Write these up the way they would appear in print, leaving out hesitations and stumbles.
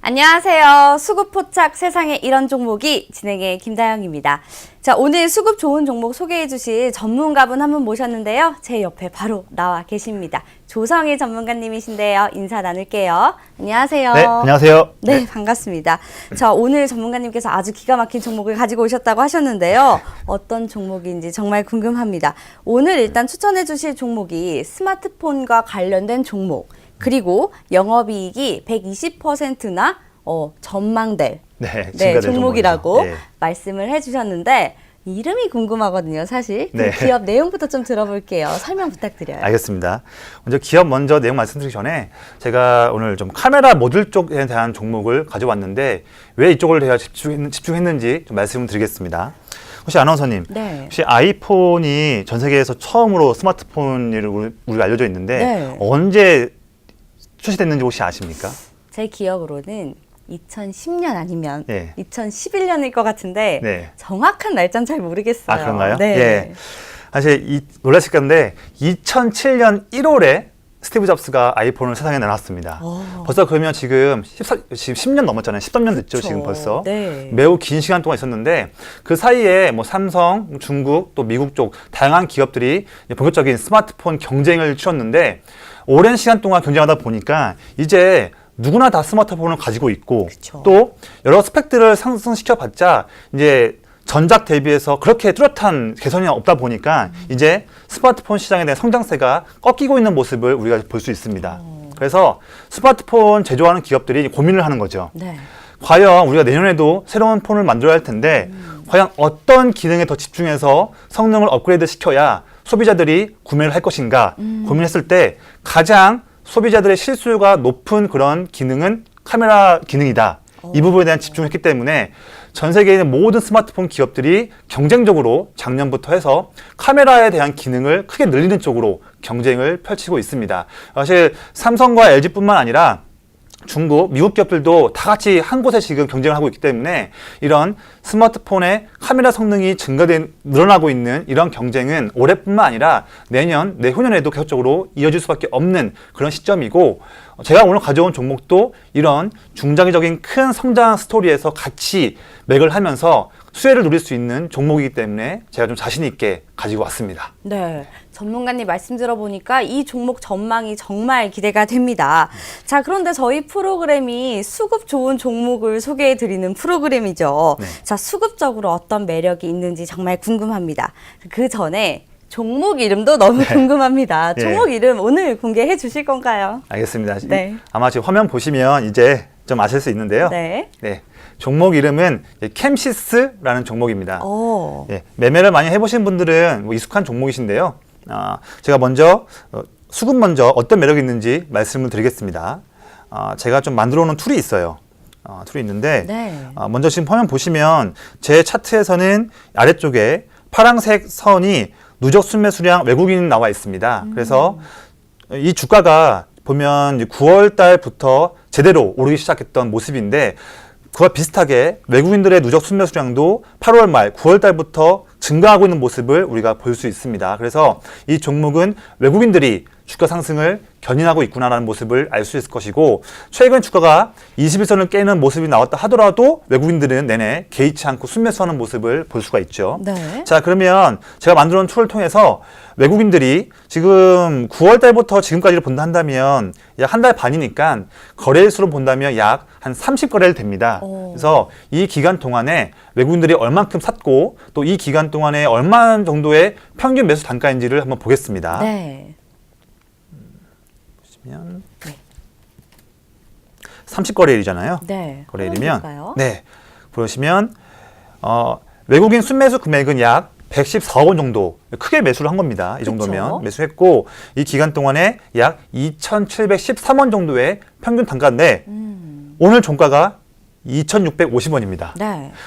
안녕하세요. 수급포착 세상에 이런 종목이 진행의 김다영입니다. 자, 오늘 수급 좋은 종목 소개해 주실 전문가분 한 분 모셨는데요. 제 옆에 바로 나와 계십니다. 조성희 전문가님이신데요. 인사 나눌게요. 안녕하세요. 네, 안녕하세요. 네, 반갑습니다. 자, 오늘 전문가님께서 아주 기가 막힌 종목을 가지고 오셨다고 하셨는데요. 어떤 종목인지 정말 궁금합니다. 오늘 일단 추천해 주실 종목이 스마트폰과 관련된 종목, 그리고 영업이익이 120%나 전망될 종목이라고 말씀을 해주셨는데 이름이 궁금하거든요. 사실 그 기업 내용부터 좀 들어볼게요. 설명 부탁드려요. 알겠습니다. 먼저 내용 말씀드리기 전에 제가 오늘 좀 카메라 모듈 쪽에 대한 종목을 가져왔는데 왜 이쪽을 제가 집중했는지 좀 말씀을 드리겠습니다. 혹시 아나운서님, 혹시 아이폰이 전 세계에서 처음으로 스마트폰으로 우리가 알려져 있는데 언제 출시됐는지 혹시 아십니까? 제 기억으로는 2010년 아니면 2011년일 것 같은데 정확한 날짜는 잘 모르겠어요. 아, 그런가요? 네. 사실 놀라실 건데 2007년 1월에 스티브 잡스가 아이폰을 세상에 내놨습니다. 벌써 그러면 지금 10년 넘었잖아요. 13년 됐죠, 지금 벌써. 매우 긴 시간 동안 있었는데 그 사이에 뭐 삼성, 중국, 또 미국 쪽 다양한 기업들이 본격적인 스마트폰 경쟁을 치렀는데 오랜 시간 동안 경쟁하다 보니까 이제 누구나 다 스마트폰을 가지고 있고 또 여러 스펙들을 상승시켜봤자 이제 전작 대비해서 그렇게 뚜렷한 개선이 없다 보니까 이제 스마트폰 시장에 대한 성장세가 꺾이고 있는 모습을 우리가 볼 수 있습니다. 그래서 스마트폰 제조하는 기업들이 고민을 하는 거죠. 과연 우리가 내년에도 새로운 폰을 만들어야 할 텐데 과연 어떤 기능에 더 집중해서 성능을 업그레이드 시켜야 소비자들이 구매를 할 것인가 고민했을 때 가장 소비자들의 실수요가 높은 그런 기능은 카메라 기능이다. 이 부분에 대한 집중했기 때문에 전 세계에 있는 모든 스마트폰 기업들이 경쟁적으로 작년부터 해서 카메라에 대한 기능을 크게 늘리는 쪽으로 경쟁을 펼치고 있습니다. 사실 삼성과 LG뿐만 아니라 중국, 미국 기업들도 다 같이 한 곳에 지금 경쟁을 하고 있기 때문에 이런 스마트폰의 카메라 성능이 늘어나고 있는 이런 경쟁은 올해뿐만 아니라 내년, 내후년에도 계속적으로 이어질 수밖에 없는 그런 시점이고 제가 오늘 가져온 종목도 이런 중장기적인 큰 성장 스토리에서 같이 맥을 하면서 수혜를 누릴 수 있는 종목이기 때문에 제가 좀 자신 있게 가지고 왔습니다. 네, 전문가님 말씀 들어보니까 이 종목 전망이 정말 기대가 됩니다. 자, 그런데 저희 프로그램이 수급 좋은 종목을 소개해드리는 프로그램이죠. 자, 수급적으로 어떤 매력이 있는지 정말 궁금합니다. 그 전에 종목 이름도 너무 궁금합니다. 종목 이름 오늘 공개해 주실 건가요? 알겠습니다. 아마 지금 화면 보시면 이제 좀 아실 수 있는데요. 종목 이름은 캠시스라는 종목입니다. 매매를 많이 해보신 분들은 뭐 익숙한 종목이신데요. 제가 먼저 수급 먼저 어떤 매력이 있는지 말씀을 드리겠습니다. 제가 좀 만들어 놓은 툴이 있어요. 툴이 있는데 먼저 지금 화면 보시면 제 차트에서는 아래쪽에 파란색 선이 누적 순매 수량 외국인 나와 있습니다. 그래서 이 주가가 보면 9월 달부터 제대로 오르기 시작했던 모습인데 그와 비슷하게 외국인들의 누적 순매 수량도 8월 말, 9월 달부터 증가하고 있는 모습을 우리가 볼 수 있습니다. 그래서 이 종목은 외국인들이 주가 상승을 견인하고 있구나라는 모습을 알 수 있을 것이고 최근 주가가 21선을 깨는 모습이 나왔다 하더라도 외국인들은 내내 개의치 않고 순매수하는 모습을 볼 수가 있죠. 자, 그러면 제가 만들어 놓은 툴을 통해서 외국인들이 지금 9월 달부터 지금까지를 본다 한다면 약 한 달 반이니까 거래일수로 본다면 약 한 30거래일 됩니다. 그래서 이 기간 동안에 외국인들이 얼만큼 샀고 또 이 기간 동안에 얼마 정도의 평균 매수 단가인지를 한번 보겠습니다. 보시면 30거래일이잖아요. 거래일이면 보시면 외국인 순매수 금액은 약 114억 원 정도 크게 매수를 한 겁니다. 이 정도면 매수했고 이 기간 동안에 약 2,713원 정도의 평균 단가인데 오늘 종가가 2,650원입니다.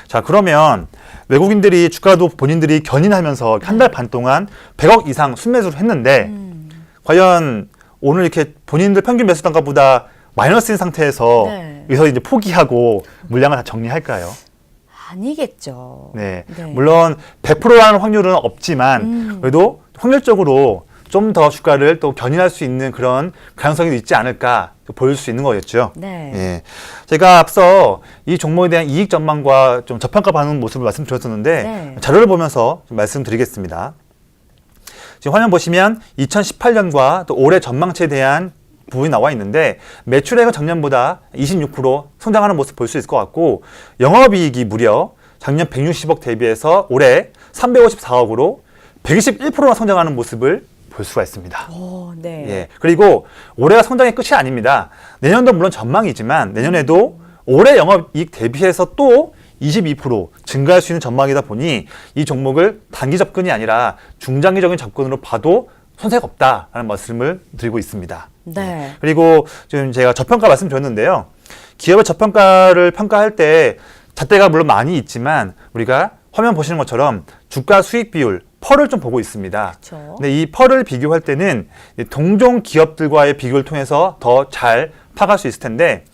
자, 그러면 외국인들이 주가도 본인들이 견인하면서 한 달 반 동안 100억 이상 순매수를 했는데 과연 오늘 이렇게 본인들 평균 매수 단가보다 마이너스인 상태에서 여기서 이제 포기하고 물량을 다 정리할까요? 아니겠죠. 물론 100%라는 확률은 없지만 그래도 확률적으로 좀 더 주가를 또 견인할 수 있는 그런 가능성이 있지 않을까 보일 수 있는 거겠죠. 네. 예. 제가 앞서 이 종목에 대한 이익 전망과 좀 저평가 반응 모습을 말씀드렸었는데 네. 자료를 보면서 좀 말씀드리겠습니다. 지금 화면 보시면 2018년과 또 올해 전망치에 대한 부분이 나와 있는데 매출액은 작년보다 26% 성장하는 모습 볼 수 있을 것 같고 영업이익이 무려 작년 160억 대비해서 올해 354억으로 121%나 성장하는 모습을 볼 수가 있습니다. 오, 네. 예. 그리고 올해가 성장의 끝이 아닙니다. 내년도 물론 전망이지만 내년에도 올해 영업이익 대비해서 또 22% 증가할 수 있는 전망이다 보니 이 종목을 단기 접근이 아니라 중장기적인 접근으로 봐도 손색 없다라는 말씀을 드리고 있습니다. 네. 그리고 지금 제가 저평가 말씀드렸는데요. 기업의 저평가를 평가할 때 잣대가 물론 많이 있지만 우리가 화면 보시는 것처럼 주가 수익 비율 펄을 좀 보고 있습니다. 그쵸. 근데 이 펄을 비교할 때는 동종 기업들과의 비교를 통해서 더 잘 파악할 수 있을 텐데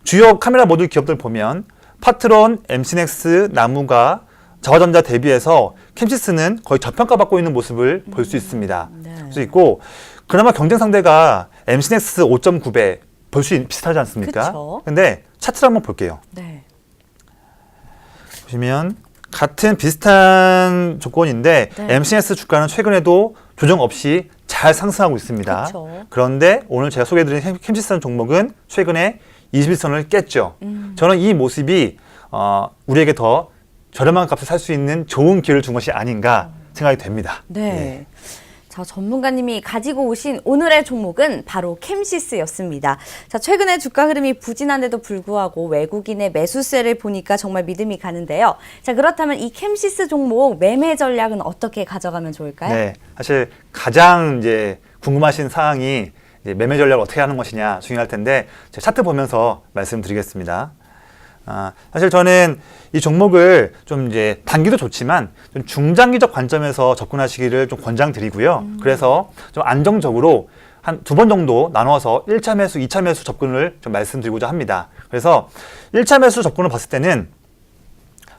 주요 카메라 모듈 기업들 보면 파트론, 엠시넥스, 나무가 자화전자 대비해서 캠시스는 거의 저평가받고 있는 모습을 볼 수 있습니다. 네. 볼 수 있고 그나마 경쟁 상대가 엠시넥스 5.9배 볼 수 비슷하지 않습니까? 그쵸. 근데 차트를 한번 볼게요. 네. 보시면 같은 비슷한 조건인데 네. MCS 주가는 최근에도 조정 없이 잘 상승하고 있습니다. 그쵸. 그런데 오늘 제가 소개해드린 캠시스 종목은 최근에 21선을 깼죠. 저는 이 모습이 우리에게 더 저렴한 값에 살 수 있는 좋은 기회를 준 것이 아닌가 생각이 됩니다. 네. 예. 자, 전문가님이 가지고 오신 오늘의 종목은 바로 캠시스였습니다. 자, 최근에 주가 흐름이 부진한데도 불구하고 외국인의 매수세를 보니까 정말 믿음이 가는데요. 자, 그렇다면 이 캠시스 종목 매매 전략은 어떻게 가져가면 좋을까요? 네, 사실 가장 이제 궁금하신 사항이 이제 매매 전략을 어떻게 하는 것이냐 중요할 텐데 제가 차트 보면서 말씀드리겠습니다. 사실 저는 이 종목을 좀 이제 단기도 좋지만 좀 중장기적 관점에서 접근하시기를 좀 권장드리고요. 그래서 좀 안정적으로 한 2번 정도 나눠서 1차 매수, 2차 매수 접근을 좀 말씀드리고자 합니다. 그래서 1차 매수 접근을 봤을 때는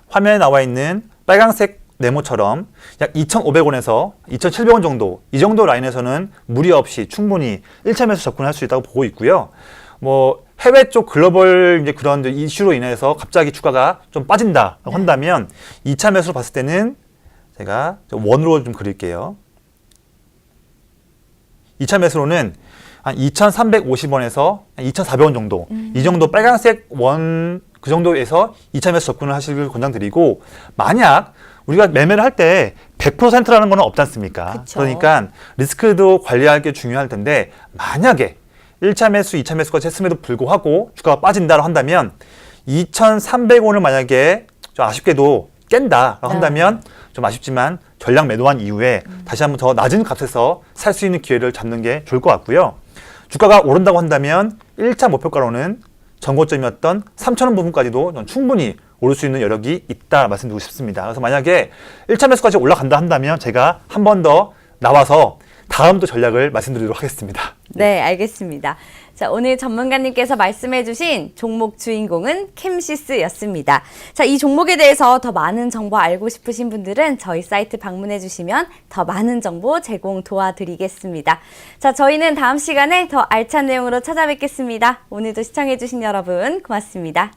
화면에 나와 있는 빨간색 네모처럼 약 2,500원에서 2,700원 정도 이 정도 라인에서는 무리 없이 충분히 1차 매수 접근할 수 있다고 보고 있고요. 뭐 해외 쪽 글로벌 이제 그런 이슈로 인해서 갑자기 주가가 좀 빠진다고 한다면 2차 매수를 봤을 때는 제가 원으로 좀 그릴게요. 2차 매수로는 한 2,350원에서 2,400원 정도 이 정도 빨간색 원 그 정도에서 2차 매수 접근을 하시길 권장드리고 만약 우리가 매매를 할 때 100%라는 건 없지 않습니까? 그쵸. 그러니까 리스크도 관리할 게 중요할 텐데 만약에 1차 매수, 2차 매수까지 했음에도 불구하고 주가가 빠진다고 한다면 2,300원을 만약에 좀 아쉽게도 깬다라고 한다면 좀 아쉽지만 전량 매도한 이후에 다시 한번 더 낮은 값에서 살 수 있는 기회를 잡는 게 좋을 것 같고요. 주가가 오른다고 한다면 1차 목표가로는 전고점이었던 3,000원 부분까지도 충분히 오를 수 있는 여력이 있다 말씀드리고 싶습니다. 그래서 만약에 1차 매수까지 올라간다 한다면 제가 한 번 더 나와서 다음 또 전략을 말씀드리도록 하겠습니다. 네, 알겠습니다. 자, 오늘 전문가님께서 말씀해주신 종목 주인공은 캠시스였습니다. 자, 이 종목에 대해서 더 많은 정보 알고 싶으신 분들은 저희 사이트 방문해주시면 더 많은 정보 제공 도와드리겠습니다. 자, 저희는 다음 시간에 더 알찬 내용으로 찾아뵙겠습니다. 오늘도 시청해주신 여러분 고맙습니다.